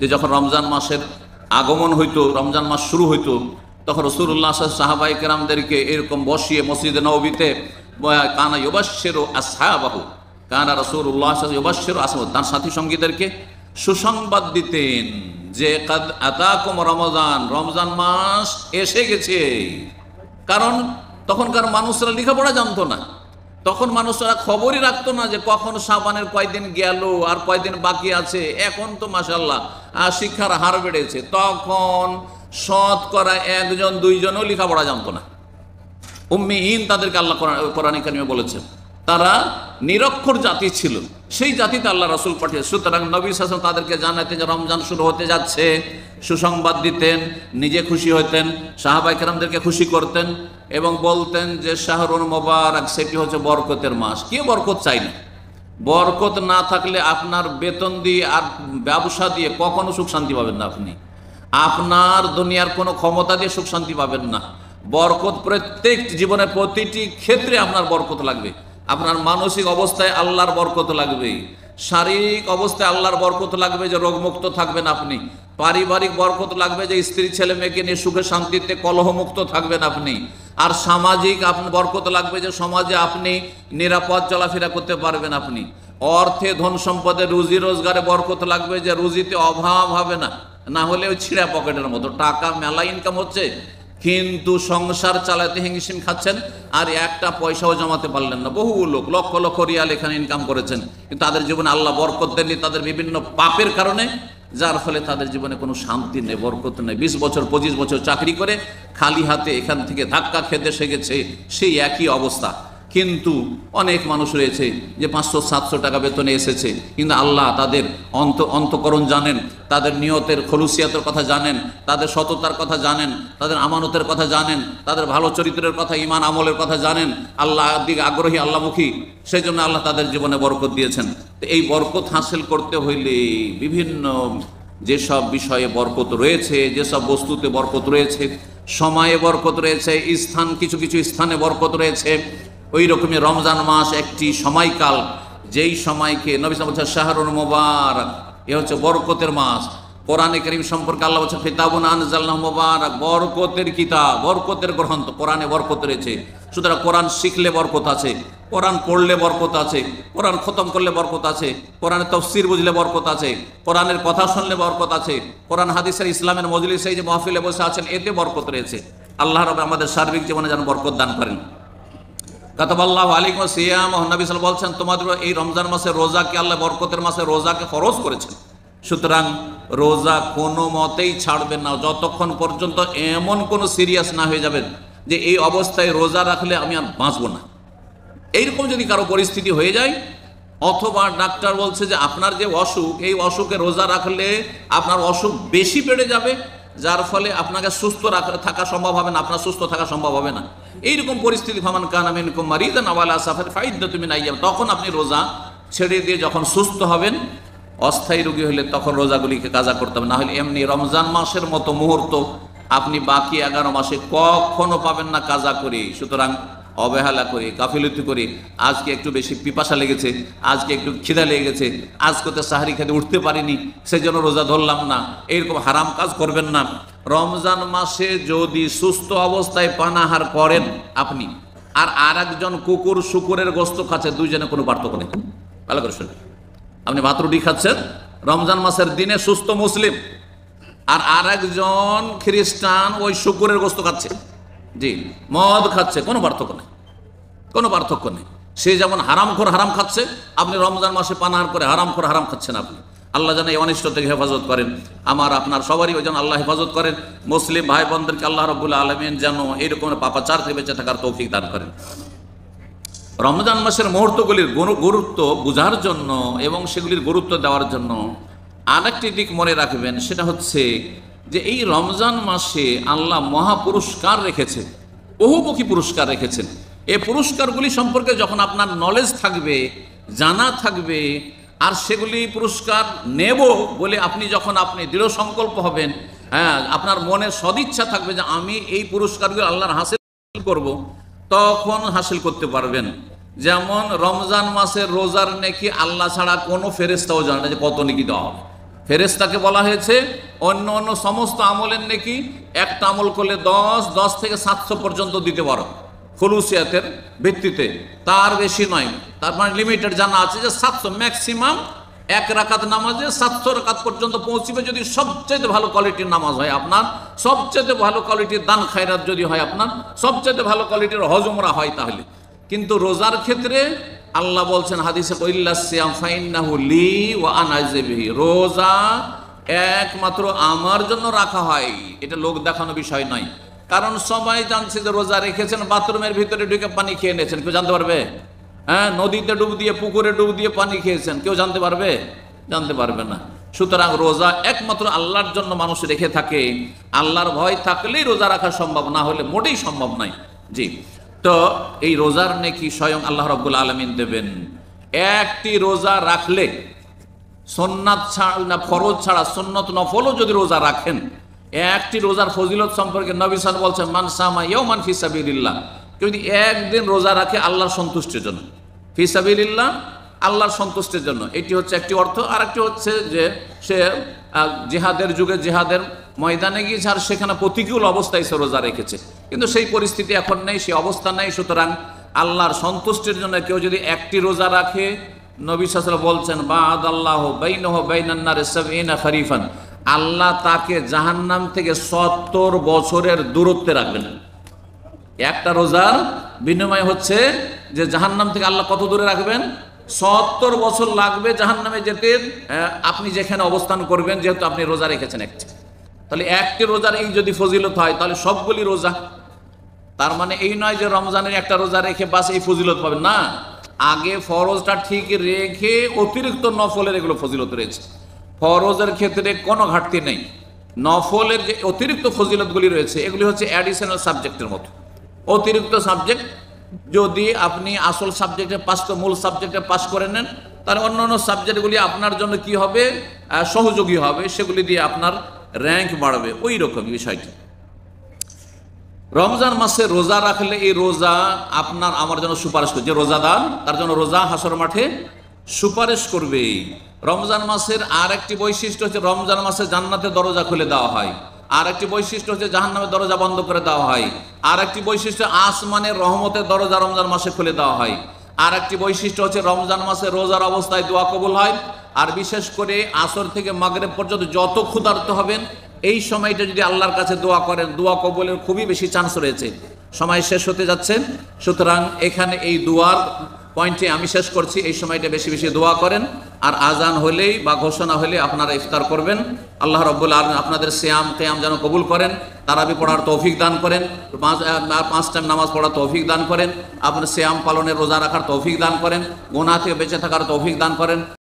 যে যখন রমজান মাসের আগমন হইতো, রমজান মাস শুরু হইতো, তখন রাসূলুল্লাহ সাহাবায়ে কেরামদেরকে এরকম বসিয়ে মসজিদে নববীতে কানা ইউবাশশিরু আসহাবাহু, কানা রাসূলুল্লাহ ইউবাশশিরু আসহাবাহু, তার সাথী সঙ্গীদেরকে সুসংবাদ দিতেন যে কাদ আতাকুম রমজান, রমজান মাস এসে গেছে। কারণ তখনকার মানুষরা লেখাপড়া জানতো না, তখন মানুষরা খবরই রাখতো না যে কখন শাবানের কয়দিন গেল আর কয়দিন বাকি আছে। এখন তো মাশাআল্লাহ শিক্ষার হার বেড়েছে, তখন শতকরা একজন দুইজনও লেখাপড়া জানতো না। উম্মিহীন তাদেরকে আল্লাহ কোরআনে কারিমে বলেছেন, তারা নিরক্ষর জাতি ছিল, সেই জাতিতে আল্লাহ রাসূল পাঠিয়েছেন। সুতরাং নবী সাল্লাল্লাহু আলাইহি ওয়াসাল্লাম তাদেরকে জানাতেন যে রমজান শুরু হতে যাচ্ছে, সুসংবাদ দিতেন, নিজে খুশি হতেন, সাহাবায়ে কেরামদেরকে খুশি করতেন এবং বলতেন যে শাহরুল মুবারক, সেটি হচ্ছে বরকতের মাস। কে বরকত চাই না? বরকত না থাকলে আপনার বেতন দিয়ে আর ব্যবসা দিয়ে কখনো সুখ শান্তি পাবেন না। আপনি আপনার দুনিয়ার কোনো ক্ষমতা দিয়ে সুখ শান্তি পাবেন না। বরকত প্রত্যেক জীবনের প্রতিটি ক্ষেত্রে আপনার বরকত লাগবে। আপনার মানসিক অবস্থায় আল্লাহর বরকত লাগবে, শারীরিক অবস্থায় আল্লাহর বরকত লাগবে যে রোগমুক্ত থাকবেন আপনি, পারিবারিক বরকত লাগবে যে স্ত্রী ছেলে মেয়েকে নিয়ে সুখে শান্তিতে কলহমুক্ত থাকবেন আপনি, আর সামাজিক আপনার বরকত লাগবে যে সমাজে আপনি নিরাপদ চলাফেরা করতে পারবেন আপনি, অর্থে ধন সম্পদে রুজি রোজগারে বরকত লাগবে যে রুজিতে অভাব হবে না। না হলে ওই ছিঁড়া পকেটের মতো টাকা মেলা ইনকাম হচ্ছে, কিন্তু সংসার চালাতে হিমশিম খাচ্ছেন আর একটা পয়সাও জমাতে পারলেন না। বহু লোক লক্ষ লক্ষ রিয়াল এখানে ইনকাম করেছেন, কিন্তু তাদের জীবনে আল্লাহ বরকত দেননি তাদের বিভিন্ন পাপের কারণে, যার ফলে তাদের জীবনে কোনো শান্তি নেই, বরকত নেই। 20 বছর 25 বছর চাকরি করে খালি হাতে এখান থেকে ধাক্কা খেতে শিখেছে, সেই একই অবস্থা। কিন্তু অনেক মানুষ রয়েছে যে 500-700 টাকা বেতনে এসেছে, কিন্তু আল্লাহ তাদের অন্তকরণ জানেন, তাদের নিয়তের খলুসিয়াতের কথা জানেন, তাদের সততার কথা জানেন, তাদের আমানতের কথা জানেন, তাদের ভালো চরিত্রের কথা, ঈমান আমলের কথা জানেন, আল্লাহর দিকে আগ্রহী, আল্লাহমুখী। সেই জন্য আল্লাহ তাদের জীবনে বরকত দিয়েছেন। তো এই বরকত হাসিল করতে হইলে বিভিন্ন যেসব বিষয়ে বরকত রয়েছে, যেসব বস্তুতে বরকত রয়েছে, সময়ে বরকত রয়েছে, স্থান কিছু কিছু স্থানে বরকত রয়েছে, ওই রকমই রমজান মাস একটি সময়কাল, যেই সময়কে নবী সাল্লাল্লাহু আলাইহি ওয়াসাল্লাম বলেছেন শাহরুল মুবারক, এ হচ্ছে বরকতের মাস। কোরআনে কারীম সম্পর্কে আল্লাহ বলেছেন কিতাবুন আনজালনাহু মুবারক, বরকতের কিতাব, বরকতের গ্রন্থ। কোরআনে বরকত রয়েছে। সুতরাং কোরআন শিখলে বরকত আছে, কোরআন পড়লে বরকত আছে, কোরআন খতম করলে বরকত আছে, কোরআনের তাফসীর বুঝলে বরকত আছে, কোরআনের কথা শুনলে বরকত আছে, কোরআন হাদিসের ইসলামের মজলিসে যে মাহফিলে বসে আছেন এতে বরকত রয়েছে। আল্লাহ রাব্বুল আমাদের সার্বিক জীবনে যেন বরকত দান করেন। কাতাবাল্লাহু আলাইকুম সিয়াম, নবী সাল্লাল্লাহু আলাইহি ওয়াসাল্লাম বলছেন তোমাদের এই রমজান মাসে রোজাকে আল্লাহ বরকতের মাসে রোজাকে ফরজ করেছেন। সুতরাং রোজা কোনো মতেই ছাড়বেন না যতক্ষণ পর্যন্ত এমন কোনো সিরিয়াস না হয়ে যাবেন যে এই অবস্থায় রোজা রাখলে আমি আর বাঁচবো না। এইরকম যদি কারো পরিস্থিতি হয়ে যায়, অথবা ডাক্তার বলছে যে আপনার যে অসুখ, এই অসুখে রোজা রাখলে আপনার অসুখ বেশি বেড়ে যাবে, যার ফলে আপনাকে সুস্থ থাকা সম্ভব হবে না, আপনার সুস্থ থাকা সম্ভব হবে না, এইরকম পরিস্থিতি ফামান কানা মিনকুম মারিদান আও আলা সাফারিন ফাইদ্দাতুম মিন আইয়াম, তখন আপনি রোজা ছেড়ে দিয়ে যখন সুস্থ হবেন, অস্থায়ী রোগী হলে তখন রোজাগুলিকে কাজা করতে হবে। না হলে এমনি রমজান মাসের মতো মুহূর্ত আপনি বাকি 11 মাসে কখনো পাবেন না কাজা করে। সুতরাং অবহেলা করে, গাফিলতি করে, আজকে একটু বেশি পিপাসা লেগেছে, আজকে একটু খিদা লেগে গেছে, আজকে তো সাহারি খেতে উঠতে পারিনি, সেই জন্য রোজা ধরলাম না, এইরকম হারাম কাজ করবেন না। রমজান মাসে যদি সুস্থ অবস্থায় পানাহার করেন আপনি, আর একজন কুকুর শুকুরের গোস্ত খাচ্ছে, দুইজনে কোনো পার্থক্য নেই। ভালো করে শুনুন, আপনি ভাত রুটি খাচ্ছেন রমজান মাসের দিনে সুস্থ মুসলিম, আর একজন খ্রিস্টান ওই শুকুরের গোস্ত খাচ্ছে, জি মদ খাচ্ছে, কোনো পার্থক্য নেই, কোনো পার্থক্য নেই। সে যেমন হারামখোর হারাম খাচ্ছে, আপনি রমজান মাসে পানাহার করে হারামখোর হারাম খাচ্ছেন আপনি। আল্লাহ যেন এই অনিষ্ট থেকে হেফাজত করেন, আমার আপনার সবারই ওই যেন আল্লাহ হেফাজত করেন। মুসলিম ভাই বোনদেরকে আল্লাহ রাব্বুল আলামিন যেন এইরকম পাপাচার থেকে বেঁচে থাকার তৌফিক দান করেন। রমজান মাসের মুহূর্তগুলির গুরুত্ব বোঝার জন্য এবং সেগুলির গুরুত্ব দেওয়ার জন্য আরেকটি দিক মনে রাখবেন, সেটা হচ্ছে যে এই রমজান মাসে আল্লাহ মহাপুরস্কার রেখেছেন, বহুমুখী পুরস্কার রেখেছেন। এই পুরস্কারগুলি সম্পর্কে যখন আপনার নলেজ থাকবে, জানা থাকবে, আর সেগুলি পুরস্কার নেব বলে আপনি দৃঢ় সংকল্প হবেন, হ্যাঁ আপনার মনে সদিচ্ছা থাকবে যে আমি এই পুরস্কারগুলো আল্লাহর হাসিল করব, তখন হাসিল করতে পারবেন। যেমন রমজান মাসের রোজার নেকি আল্লাহ ছাড়া কোনো ফেরেশতাও জানে না যে কত নেকি দেওয়া হবে। ফেরেশতাকে বলা হয়েছে অন্য অন্য সমস্ত আমলের নেকি একটা আমল করলে 10 থেকে 700 পর্যন্ত দিতে পারো, খুলুসিয়াতের ভিত্তিতে, তার বেশি নয়। তার মানে লিমিটেড জানা আছে যে 700 ম্যাক্সিমাম। এক রাকাত নামাজে 700 রাকাত পর্যন্ত পৌঁছিবে যদি সবচেয়ে ভালো কোয়ালিটির নামাজ হয় আপনার, সবচেয়ে ভালো কোয়ালিটির দান খায়রাত যদি হয় আপনার, সবচেয়ে ভালো কোয়ালিটির হজ উমরা হয় তাহলে। কিন্তু রোজার ক্ষেত্রে আল্লাহ বলছেন হাদিসে, ইল্লা সিয়াম ফাইন্নাহু লি ওয়া আনা আজজি বিহি, রোজা একমাত্র আমার জন্য রাখা হয়, এটা লোক দেখানো বিষয় নয়। কারণ সবাই জানছে যে রোজা রেখেছেন, বাথরুমের ভিতরে ঢুকে পানি খেয়ে নিয়েছেন, কেউ জানতে পারবে? হ্যাঁ, নদীতে ডুব দিয়ে, পুকুরে ডুব দিয়ে পানি খেয়েছেন, কেউ জানতে পারবে? জানতে পারবে না। সুতরাং রোজা একমাত্র আল্লাহর জন্য মানুষ রেখে থাকে। আল্লাহর ভয় থাকলেই রোজা রাখা সম্ভব, না হলে মোটেই সম্ভব নয়। জি, তো এই রোজার নেকি স্বয়ং আল্লাহ রাব্বুল আলামিন দেবেন। একটি রোজা রাখলে, সুন্নাত ছাড়া না, ফরজ ছাড়া সুন্নত নফলও যদি রোজা রাখেন, একটি রোজার ফজিলত সম্পর্কে নবী সাল্লাল্লাহু আলাইহি ওয়াসাল্লাম বলছেন, মান সামা ইয়াওমান ফি সাবিলিল্লাহ, কেউ যদি একদিন রোজা রাখে আল্লাহর সন্তুষ্টির জন্য, ফি সাবিলিল্লাহ, আল্লাহর সন্তুষ্টির জন্য, এটি হচ্ছে একটি অর্থ। আর একটি হচ্ছে যে সে জিহাদের যুগে জিহাদের ময়দানে গিয়েছে আর সেখানে প্রতিকূল অবস্থায় সে রোজা রেখেছে, কিন্তু সেই পরিস্থিতি এখন নেই, সেই অবস্থা নেই। সুতরাং আল্লাহর সন্তুষ্টির জন্য কেউ যদি একটি রোজা রাখে, নবী সাল্লাল্লাহু আলাইহি ওয়াসাল্লাম বলছেন, বা'দাল্লাহু বাইনাহু ওয়া বাইনান নারি 70 খরিফান, আল্লাহ তাকে জাহান্নাম থেকে 70 বছরের দূরত্বে রাখবেন। একটা রোজার বিনিময় হচ্ছে যে জাহান্নাম থেকে আল্লাহ কত দূরে রাখবেন? 70 বছর লাগবে জাহান্নামে যেতে, আপনি যেখানে অবস্থান করবেন, যেহেতু আপনি রোজা রেখেছেন একটি। তাহলে একটি রোজার এই যদি ফজিলত হয়, তাহলে সবগুলি রোজা। তার মানে এই নয় যে রমজানের একটা রোজা রেখে বাস এই ফজিলত পাবেন, না, আগে ফরজটা ঠিক রেখে অতিরিক্ত নফলের এগুলো ফজিলত রয়েছে। ফরজের ক্ষেত্রে কোনো ঘাটতি নেই, নফলের যে অতিরিক্ত ফজিলতগুলি রয়েছে এগুলি হচ্ছে অ্যাডিশনাল সাবজেক্টের মতো। অতিরিক্ত সাবজেক্ট যদি আপনি আসল সাবজেক্টে পাস, মূল সাবজেক্টে পাস করে নেন, তাহলে অন্য অন্য সাবজেক্টগুলি আপনার জন্য কি হবে? সহযোগী হবে, সেগুলি দিয়ে আপনার র্যাঙ্ক বাড়বে, ওই রকম বিষয়টি। রমজান মাসে রোজা রাখলে এই রোজা আপনার আমার জন্য সুপারিশ করবে, যে রোজাদার তার জন্য রোজা হাসর মাঠে সুপারিশ করবে। রমজান মাসের আর একটি বৈশিষ্ট্য হচ্ছে রমজান মাসে জান্নাতের দরজা খুলে দেওয়া হয়, আর একটি বৈশিষ্ট্য হচ্ছে জাহান্নামের দরজা বন্ধ করে দেওয়া হয়, আর একটি বৈশিষ্ট্য আসমানের রহমতের দরজা রমজান মাসে খুলে দেওয়া হয়, আর একটি বৈশিষ্ট্য হচ্ছে রমজান মাসে রোজার অবস্থায় দোয়া কবুল হয়। আর বিশেষ করে আসর থেকে মাগরিব পর্যন্ত যত ক্ষুধার্ত হবেন এই সময়টা যদি আল্লাহর কাছে দোয়া করেন, দোয়া কবুলের খুবই বেশি চান্স রয়েছে। সময় শেষ হতে যাচ্ছে, সুতরাং এখানে এই দোয়ার পয়েন্টে আমি শেষ করছি, এই সময়টা বেশি বেশি দোয়া করেন। আর আজান হলেই বা ঘোষণা হলে আপনারা ইফতার করবেন। আল্লাহ রাব্বুল আলামিন আপনাদের সিয়াম কিয়াম যেন কবুল করেন, তারাবি পড়ার তৌফিক দান করেন, 5 টাইম নামাজ পড়ার তৌফিক দান করেন, আপনার সিয়াম পালনের রোজা রাখার তৌফিক দান করেন, গুনাহ থেকে বেঁচে থাকার তৌফিক দান করেন।